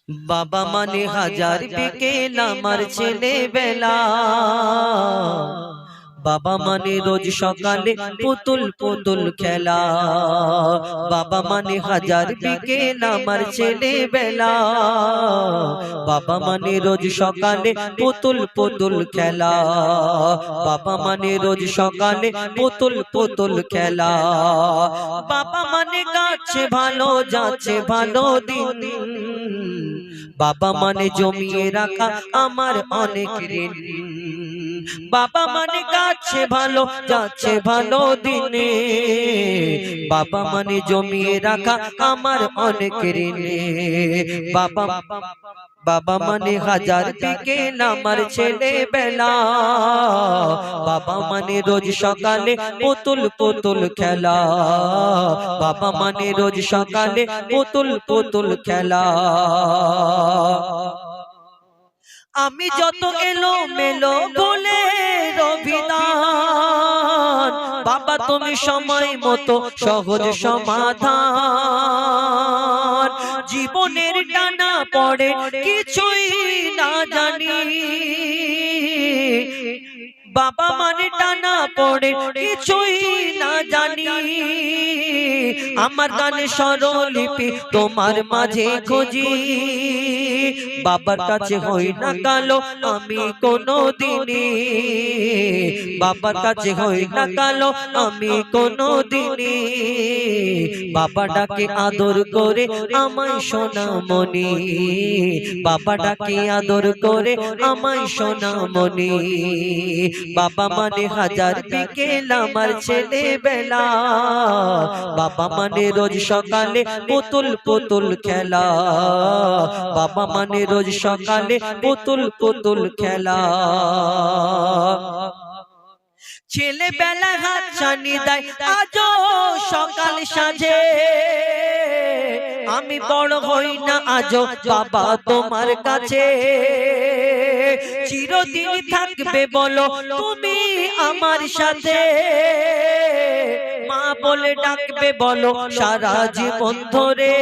বাবা মানে হাজার বিকেল আমার ছেলেবেলা, বাবা মানে রোজ সকালে পুতুল পুতুল খেলা। বাবা মানে হাজার বিকেল আমার ছেলেবেলা, বাবা মানে রোজ সকালে পুতুল পুতুল খেলা। বাবা মানে রোজ সকালে পুতুল পুতুল খেলা। বাবা মানে গাছে ভালো যাচ্ছে ভালো দিন, বাবা মানে জমিয়ে রাখা আমার অনেক ঋণ। বাবা মানে গাছে ভালো যাচ্ছে ভালো দিনে, বাবা মানে জমিয়ে রাখা আমার অনেক ঋণে। বাবা বাবা মানে হাজার বিকেল আমার ছেলেবেলা, বাবা মানে রোজ সকালে পুতুল পুতুল খেলা। বাবা মানে রোজ সকালে পুতুল পুতুল খেলা। আমি যত এলো মেলো বলে রবিদান, বাবা তুমি সময় মতো সহজ সমাধান। জীবনের টানা পড়ে কিছুই না জানি, বাবা মানে টানা পড়ে কিছুই না জানি। আমার গানে স্বরলিপি তোমার মাঝে খুঁজি, বাবার কাছে হই না কালো আমি কোনো দিনই, বাবার কাছে হই না কালো আমি কোনো দিনই। বাবা ডাকে আদর করে আমায় সোনামণি, বাবা ডাকে আদর করে আমায় সোনামণি। বাবা মানে হাজার বিকেল আমার ছেলেবেলা, বাবা মানে রোজ সকালে পুতুল পুতুল খেলা। বাবা মানে রোজ সকালে পুতুল পুতুল খেলা। ছেলেবেলা হাত ছানি দেয় আজও সকাল সাজে, আমি বড় হই না আজও বাবা তোমার কাছে। চিরদিন থাকবে বলো তুমি আমার সাথে, মা বলে ডাকবে বলো সারা জীবন ধরে।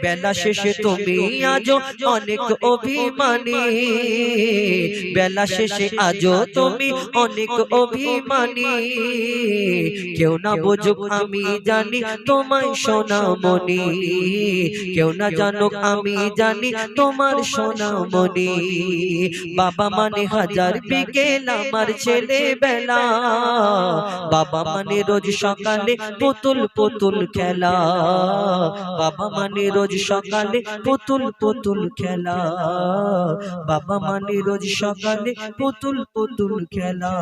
বেলা শেষে তুমি আজও অনেক অভিমানী, বেলা শেষে আজও তুমি অনেক অভিমানী। কেউ না বুঝুক আমি জানি তোমায় সোনামণি, কেউ না জানুক আমি জানি তোমার সোনামণি। বাবা মানে হাজার বিকেল আমার ছেলেবেলা, বাবা মানে রোজ সকালে পুতুল পুতুল খেলা। বাবা মানে রোজ সকালে পুতুল পুতুল খেলা, বাবা মানে রোজ সকালে পুতুল পুতুল খেলা।